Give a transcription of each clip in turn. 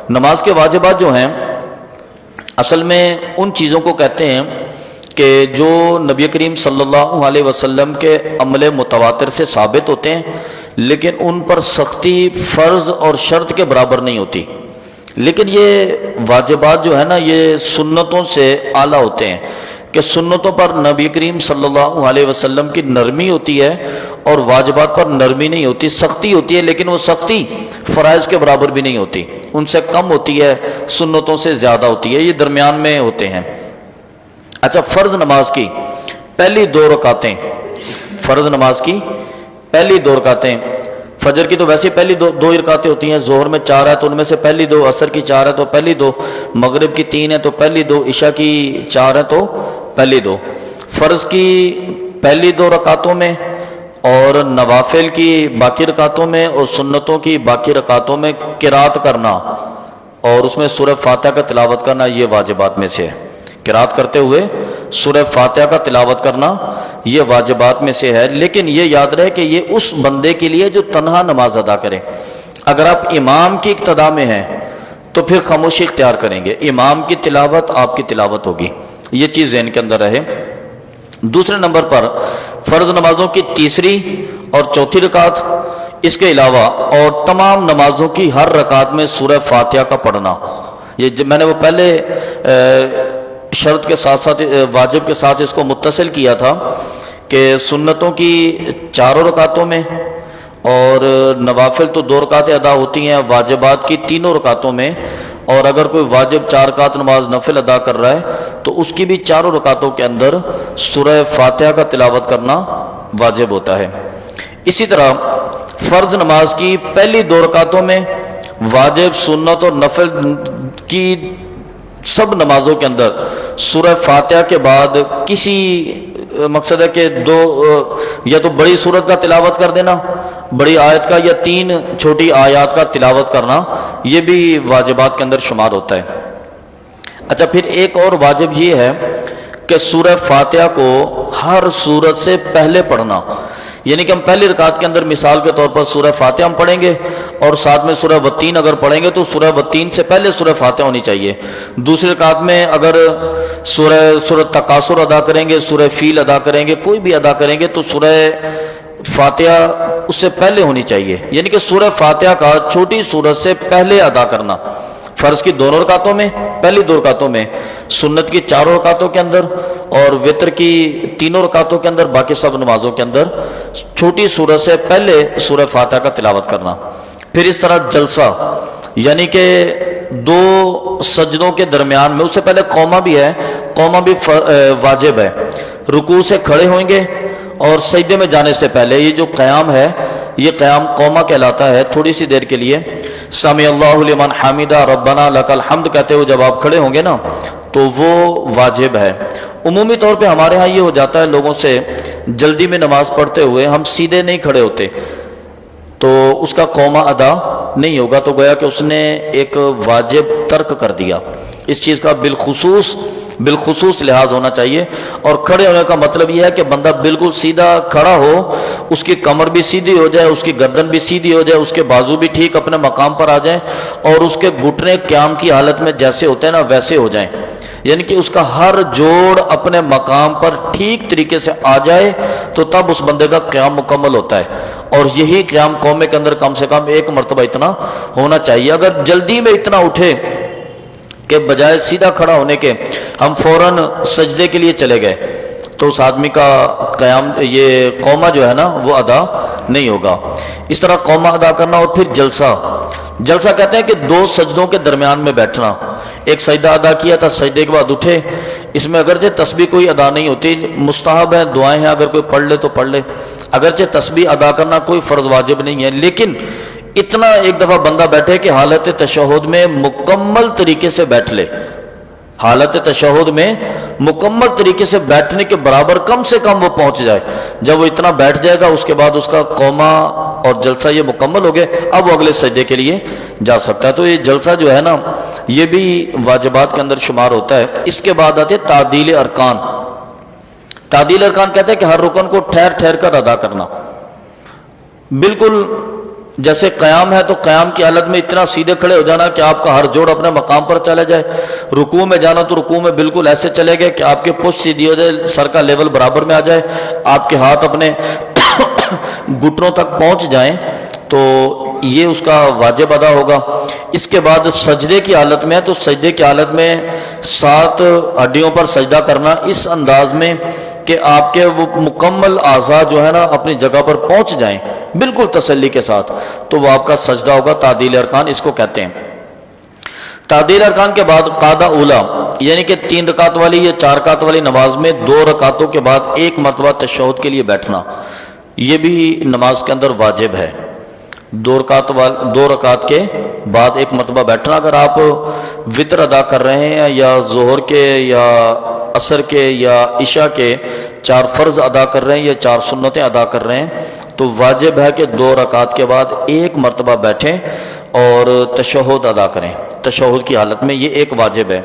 نماز کے واجبات جو ہیں اصل میں ان چیزوں کو کہتے ہیں کہ جو نبی کریم صلی اللہ علیہ وسلم کے عمل متواتر سے ثابت ہوتے ہیں، لیکن ان پر سختی فرض اور شرط کے برابر نہیں ہوتی. لیکن یہ واجبات جو ہے نا یہ سنتوں سے اعلیٰ ہوتے ہیں کہ سنتوں پر نبی کریم صلی اللہ علیہ وسلم کی نرمی ہوتی ہے اور واجبات پر نرمی نہیں ہوتی، سختی ہوتی ہے، لیکن وہ سختی فرائض کے برابر بھی نہیں ہوتی، ان سے کم ہوتی ہے، سنتوں سے زیادہ ہوتی ہے، یہ درمیان میں ہوتے ہیں. اچھا، فرض نماز کی پہلی 2 رکعتیں، فرض نماز کی پہلی 2 رکعتیں، فجر کی تو ویسے پہلی 2 رکعتیں ہوتی ہیں، ظہر میں 4 ہے تو ان میں سے پہلی 2، عصر کی 4 ہے تو پہلی 2، مغرب کی 3 ہے تو پہلی 2، عشاء کی 4 ہے تو پہلی 2. فرض کی پہلی 2 رکعتوں میں اور نوافل کی باقی رکعتوں میں اور سنتوں کی باقی رکعتوں میں قرات کرنا اور اس میں سورہ فاتحہ کا تلاوت کرنا یہ واجبات میں سے ہے. قرات کرتے ہوئے سورہ فاتحہ کا تلاوت کرنا یہ واجبات میں سے ہے. لیکن یہ یاد رہے کہ یہ اس بندے کے لیے جو تنہا نماز ادا کرے. اگر آپ امام کی اقتداء میں ہیں تو پھر خاموشی اختیار کریں گے، امام کی تلاوت آپ کی تلاوت ہوگی، یہ چیز ذہن کے اندر رہے. دوسرے نمبر پر فرض نمازوں کی تیسری اور چوتھی رکعت، اس کے علاوہ اور تمام نمازوں کی ہر رکعت میں سورہ فاتحہ کا پڑھنا. یہ میں نے وہ پہلے شرط کے ساتھ ساتھ واجب کے ساتھ اس کو متصل کیا تھا کہ سنتوں کی 4 رکعتوں میں اور نوافل تو 2 رکعتیں ادا ہوتی ہیں، واجبات کی 3 رکعتوں میں، اور اگر کوئی واجب 4 رکعت نماز نفل ادا کر رہا ہے تو اس کی بھی 4 رکعتوں کے اندر سورہ فاتحہ کا تلاوت کرنا واجب ہوتا ہے. اسی طرح فرض نماز کی پہلی 2 رکعتوں میں واجب، سنت اور نفل کی سب نمازوں کے اندر سورہ فاتحہ کے بعد کسی مقصد ہے کہ 2 یا تو بڑی سورت کا تلاوت کر دینا، بڑی آیت کا، یا 3 چھوٹی آیات کا تلاوت کرنا، یہ بھی واجبات کے اندر شمار ہوتا ہے. اچھا، پھر ایک اور واجب یہ ہے کہ سورہ فاتحہ کو ہر سورت سے پہلے پڑھنا. یعنی کہ ہم پہلی رکعت کے اندر مثال کے طور پر سورہ فاتحہ ہم پڑھیں گے اور ساتھ میں سورہ والتین اگر پڑھیں گے تو سورہ والتین سے پہلے سورہ فاتحہ ہونی چاہیے. دوسری رکعت میں اگر سورہ تکاثر ادا کریں گے، سورہ فیل ادا کریں گے، کوئی بھی ادا کریں گے تو سورہ فاتحہ اس سے پہلے ہونی چاہیے. یعنی کہ سورہ فاتحہ کا چھوٹی سورت سے پہلے ادا کرنا. فرض کی 2 رکعتوں میں، پہلی 2 رکعتوں میں، سنت کی 4 رکعتوں کے اندر اور وتر کی 3 رکعتوں کے اندر، باقی سب نمازوں کے اندر چھوٹی سورت سے پہلے سورہ فاتحہ کا تلاوت کرنا. پھر اس طرح جلسہ، یعنی کہ 2 سجدوں کے درمیان میں، اس سے پہلے قومہ بھی ہے، قومہ بھی واجب ہے. رکوع سے کھڑے ہوئیں گے اور سجدے میں جانے سے پہلے یہ جو قیام ہے یہ قیام قومہ کہلاتا ہے. تھوڑی سی دیر کے لیے سمع اللہ لمن حمدہ ربنا لک الحمد کہتے ہوئے جب آپ کھڑے ہوں گے نا تو وہ واجب ہے. عمومی طور پہ ہمارے ہاں یہ ہو جاتا ہے لوگوں سے، جلدی میں نماز پڑھتے ہوئے ہم سیدھے نہیں کھڑے ہوتے تو اس کا قومہ ادا نہیں ہوگا، تو گویا کہ اس نے ایک واجب ترک کر دیا. اس چیز کا بالخصوص لحاظ ہونا چاہیے. اور کھڑے ہونے کا مطلب یہ ہے کہ بندہ بالکل سیدھا کھڑا ہو، اس کی کمر بھی سیدھی ہو جائے، اس کی گردن بھی سیدھی ہو جائے، اس کے بازو بھی ٹھیک اپنے مقام پر آ جائیں اور اس کے گھٹنے قیام کی حالت میں جیسے ہوتے ہیں نا ویسے ہو جائیں. یعنی کہ اس کا ہر جوڑ اپنے مقام پر ٹھیک طریقے سے آ جائے تو تب اس بندے کا قیام مکمل ہوتا ہے. اور یہی قیام قومے کے اندر کم سے کم 1 مرتبہ اتنا ہونا چاہیے. اگر جلدی میں اتنا اٹھے کہ بجائے سیدھا کھڑا ہونے کے ہم فوراً سجدے کے لیے چلے گئے تو اس آدمی کا قیام، یہ قومہ جو ہے نا وہ ادا نہیں ہوگا. اس طرح قومہ ادا کرنا. اور پھر جلسہ کہتے ہیں کہ 2 سجدوں کے درمیان میں بیٹھنا. ایک سجدہ ادا کیا تھا، سجدے کے بعد اٹھے. اس میں اگرچہ تسبیح کوئی ادا نہیں ہوتی، مستحب ہے، دعائیں ہیں، اگر کوئی پڑھ لے تو پڑھ لے. اگرچہ تسبیح ادا کرنا کوئی فرض واجب نہیں ہے، لیکن اتنا ایک دفعہ بندہ بیٹھے کہ حالت تشہد میں مکمل طریقے سے بیٹھ لے. حالت تشہد میں مکمل طریقے سے بیٹھنے کے برابر کم سے کم وہ پہنچ جائے. جب وہ اتنا بیٹھ جائے گا اس کے بعد اس کا قومہ اور جلسہ یہ مکمل ہو گئے، اب وہ اگلے سجدے کے لیے جا سکتا ہے. تو یہ جلسہ جو ہے نا یہ بھی واجبات کے اندر شمار ہوتا ہے. اس کے بعد آتے تعدیل ارکان. تعدیل ارکان کہتے ہیں کہ ہر رکن کو ٹھہر ٹھہر کر ادا کرنا. بالکل جیسے قیام ہے تو قیام کی حالت میں اتنا سیدھے کھڑے ہو جانا کہ آپ کا ہر جوڑ اپنے مقام پر چلا جائے، رکوع میں جانا تو رکوع میں بالکل ایسے چلے گئے کہ آپ کے پشت سیدھی ہو جائے، سر کا لیول برابر میں آ جائے، آپ کے ہاتھ اپنے گھٹنوں تک پہنچ جائیں، تو یہ اس کا واجب ادا ہوگا۔ اس کے بعد سجدے کی حالت میں ہے تو سجدے کی حالت میں 7 ہڈیوں پر سجدہ کرنا اس انداز میں کہ آپ کے وہ مکمل اعضاء جو ہے نا اپنی جگہ پر پہنچ جائیں بالکل تسلی کے ساتھ، تو وہ آپ کا سجدہ ہوگا، تعدیل ارکان اس کو کہتے ہیں۔ تعدیل ارکان کے بعد قعدہ اولا، یعنی کہ 3 رکعت والی یا 4 رکعت والی نماز میں 2 رکعتوں کے بعد 1 مرتبہ تشہد کے لیے بیٹھنا، یہ بھی نماز کے اندر واجب ہے۔ 2 رکعت کے بعد 1 مرتبہ بیٹھنا۔ اگر آپ وطر ادا کر رہے ہیں یا ظہر کے یا عصر کے یا عشاء کے 4 فرض ادا کر رہے ہیں یا 4 سنتیں ادا کر رہے ہیں تو واجب ہے کہ 2 رکعت کے بعد 1 مرتبہ بیٹھیں اور تشہد ادا کریں، تشہد کی حالت میں، یہ ایک واجب ہے۔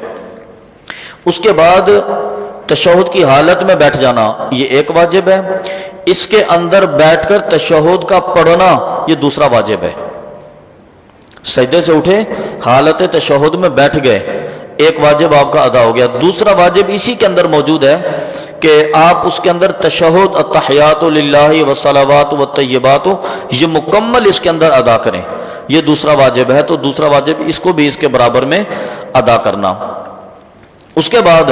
اس کے بعد تشہد کی حالت میں بیٹھ جانا، یہ ایک واجب ہے۔ اس کے اندر بیٹھ کر تشہد کا پڑھنا یہ دوسرا واجب ہے۔ سجدے سے اٹھے، حالت تشہد میں بیٹھ گئے، ایک واجب آپ کا ادا ہو گیا۔ دوسرا واجب اسی کے اندر موجود ہے کہ آپ اس کے اندر تشہد التحیات للہ والصلوات والطیبات یہ مکمل اس کے اندر ادا کریں، یہ دوسرا واجب ہے۔ تو دوسرا واجب اس کو بھی اس کے برابر میں ادا کرنا۔ اس کے بعد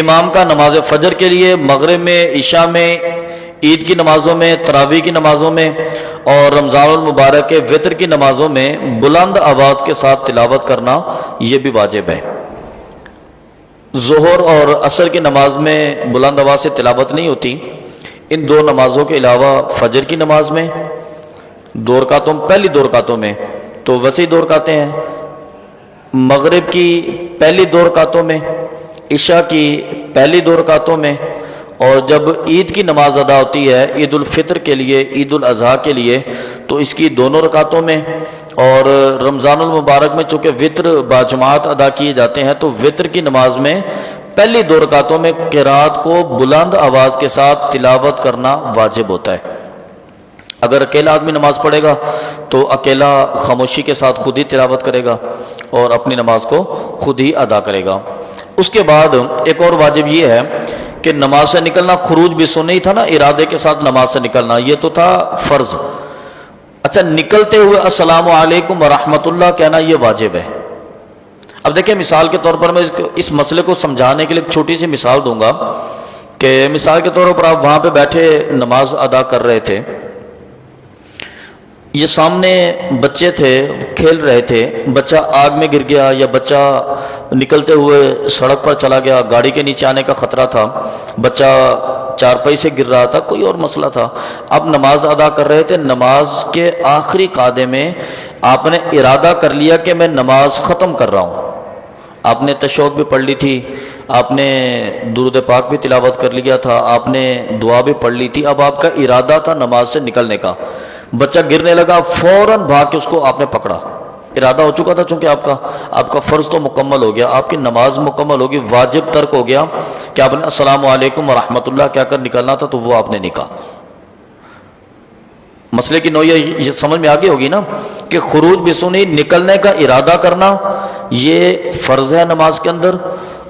امام کا نماز فجر کے لیے مغرب میں، عشاء میں، عید کی نمازوں میں، تراویح کی نمازوں میں اور رمضان المبارک کے وطر کی نمازوں میں بلند آواز کے ساتھ تلاوت کرنا یہ بھی واجب ہے۔ ظہر اور عصر کی نماز میں بلند آواز سے تلاوت نہیں ہوتی، ان 2 نمازوں کے علاوہ فجر کی نماز میں 2 رکعتوں، پہلی 2 رکعتوں میں تو وسیع 2 رکعتیں ہیں، مغرب کی پہلی 2 رکعتوں میں، عشاء کی پہلی 2 رکعتوں میں، اور جب عید کی نماز ادا ہوتی ہے عید الفطر کے لیے، عید الاضحیٰ کے لیے، تو اس کی 2 رکعتوں میں، اور رمضان المبارک میں چونکہ وطر باجماعت ادا کیے جاتے ہیں تو وطر کی نماز میں پہلی 2 رکعتوں میں قرات کو بلند آواز کے ساتھ تلاوت کرنا واجب ہوتا ہے۔ اگر اکیلا آدمی نماز پڑھے گا تو اکیلا خاموشی کے ساتھ خود ہی تلاوت کرے گا اور اپنی نماز کو خود ہی ادا کرے گا۔ اس کے بعد ایک اور واجب یہ ہے کہ نماز سے نکلنا، خروج بھی سنی تھا نا، ارادے کے ساتھ نماز سے نکلنا، یہ تو تھا فرض۔ اچھا، نکلتے ہوئے السلام علیکم ورحمۃ اللہ کہنا یہ واجب ہے۔ اب دیکھیں مثال کے طور پر میں اس مسئلے کو سمجھانے کے لیے ایک چھوٹی سی مثال دوں گا کہ مثال کے طور پر آپ وہاں پہ بیٹھے نماز ادا کر رہے تھے، یہ سامنے بچے تھے کھیل رہے تھے، بچہ آگ میں گر گیا یا بچہ نکلتے ہوئے سڑک پر چلا گیا، گاڑی کے نیچے آنے کا خطرہ تھا، بچہ چارپائی سے گر رہا تھا، کوئی اور مسئلہ تھا، آپ نماز ادا کر رہے تھے، نماز کے آخری قاعدے میں آپ نے ارادہ کر لیا کہ میں نماز ختم کر رہا ہوں، آپ نے تشہد بھی پڑھ لی تھی، آپ نے درود پاک بھی تلاوت کر لیا تھا، آپ نے دعا بھی پڑھ لی تھی، اب آپ کا ارادہ تھا نماز سے نکلنے کا، بچہ گرنے لگا، فوراً بھاگ کے اس کو آپ نے پکڑا، ارادہ ہو چکا تھا، چونکہ آپ کا فرض تو مکمل ہو گیا، آپ کی نماز مکمل ہوگی، واجب ترک ہو گیا کہ آپ نے السلام علیکم ورحمۃ اللہ کہہ کر نکلنا تھا، تو وہ آپ نے نکلا۔ مسئلے کی نوعیت یہ سمجھ میں آگے ہوگی نا کہ خروج بسنی، نکلنے کا ارادہ کرنا یہ فرض ہے نماز کے اندر،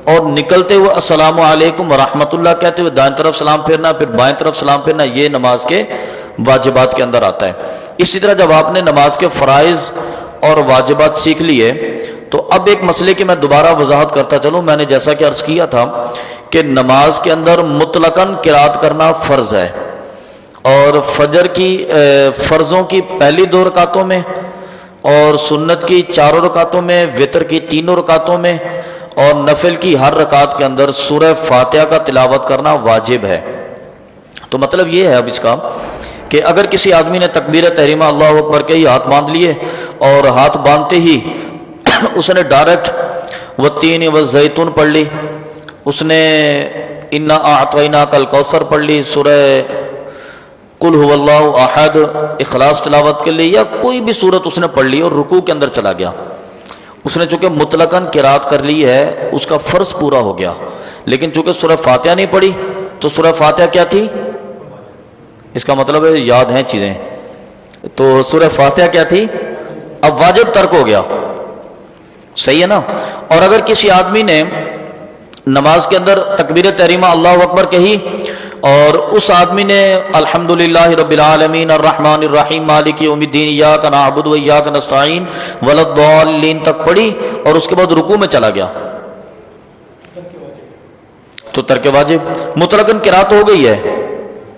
اور نکلتے ہوئے السلام علیکم ورحمۃ اللہ کہتے ہوئے دائیں طرف سلام پھیرنا، پھر بائیں طرف سلام پھیرنا، یہ نماز کے واجبات کے اندر آتا ہے۔ اسی طرح جب آپ نے نماز کے فرائض اور واجبات سیکھ لیے تو اب ایک مسئلے کی میں دوبارہ وضاحت کرتا چلوں، میں نے جیسا کہ عرض کیا تھا کہ نماز کے اندر مطلقاً قرات کرنا فرض ہے، اور فجر کی فرضوں کی پہلی 2 رکعتوں میں اور سنت کی 4 رکعتوں میں، وطر کی 3 رکعتوں میں اور نفل کی ہر رکعت کے اندر سورہ فاتحہ کا تلاوت کرنا واجب ہے۔ تو مطلب یہ ہے اب اس کا کہ اگر کسی آدمی نے تکبیر تحریمہ اللہ اکبر کے ہی ہاتھ باندھ لیے اور ہاتھ باندھتے ہی اس نے ڈائریکٹ والتین والزیتون پڑھ لی، اس نے انا اعطیناک الکوثر پڑھ لی، سورہ قل هو اللہ احد، اخلاص تلاوت کر لی، یا کوئی بھی سورت اس نے پڑھ لی اور رکوع کے اندر چلا گیا، اس نے چونکہ مطلقاً قرات کر لی ہے، اس کا فرض پورا ہو گیا، لیکن چونکہ سورہ فاتحہ نہیں پڑھی تو سورہ فاتحہ کیا تھی؟ اس کا مطلب ہے یاد ہیں چیزیں، تو سورہ فاتحہ کیا تھی؟ اب واجب ترک ہو گیا، صحیح ہے نا؟ اور اگر کسی آدمی نے نماز کے اندر تکبیر تحریمہ اللہ اکبر کہی اور اس آدمی نے الحمدللہ رب العالمین الرحمن الرحیم مالک یوم الدین ایاک نعبد و ایاک نستعین ولا الضالین تک پڑھی اور اس کے بعد رکوع میں چلا گیا تو ترک واجب، مطلقاً قرات ہو گئی ہے،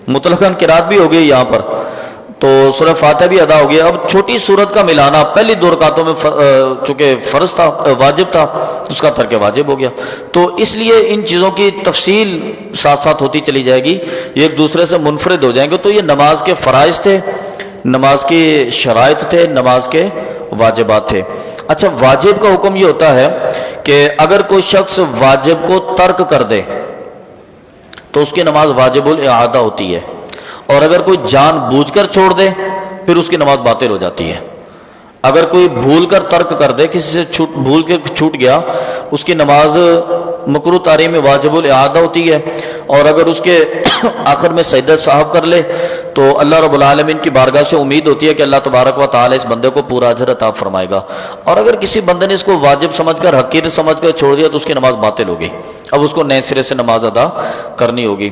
مطلقاً قرات بھی ہو گئی یہاں پر، تو سورہ فاتحہ بھی ادا ہو گیا۔ اب چھوٹی سورت کا ملانا پہلی دو رکعتوں میں چونکہ فرض تھا، واجب تھا، اس کا ترک واجب ہو گیا۔ تو اس لیے ان چیزوں کی تفصیل ساتھ ساتھ ہوتی چلی جائے گی، یہ ایک دوسرے سے منفرد ہو جائیں گے۔ تو یہ نماز کے فرائض تھے، نماز کی شرائط تھے، نماز کے واجبات تھے۔ اچھا، واجب کا حکم یہ ہوتا ہے کہ اگر کوئی شخص واجب کو ترک کر دے تو اس کی نماز واجب الاعادہ ہوتی ہے، اور اگر کوئی جان بوجھ کر چھوڑ دے پھر اس کی نماز باطل ہو جاتی ہے۔ اگر کوئی بھول کر ترک کر دے، کسی سے بھول کے چھوٹ گیا، اس کی نماز مکروہ تحریم میں واجب الاعادہ ہوتی ہے، اور اگر اس کے آخر میں سجدہ صاحب کر لے تو اللہ رب العالمین کی بارگاہ سے امید ہوتی ہے کہ اللہ تبارک و تعالی اس بندے کو پورا اجر عطا فرمائے گا، اور اگر کسی بندے نے اس کو واجب سمجھ کر حقیر سمجھ کر چھوڑ دیا تو اس کی نماز باطل ہوگی، اب اس کو نئے سرے سے نماز ادا کرنی ہوگی۔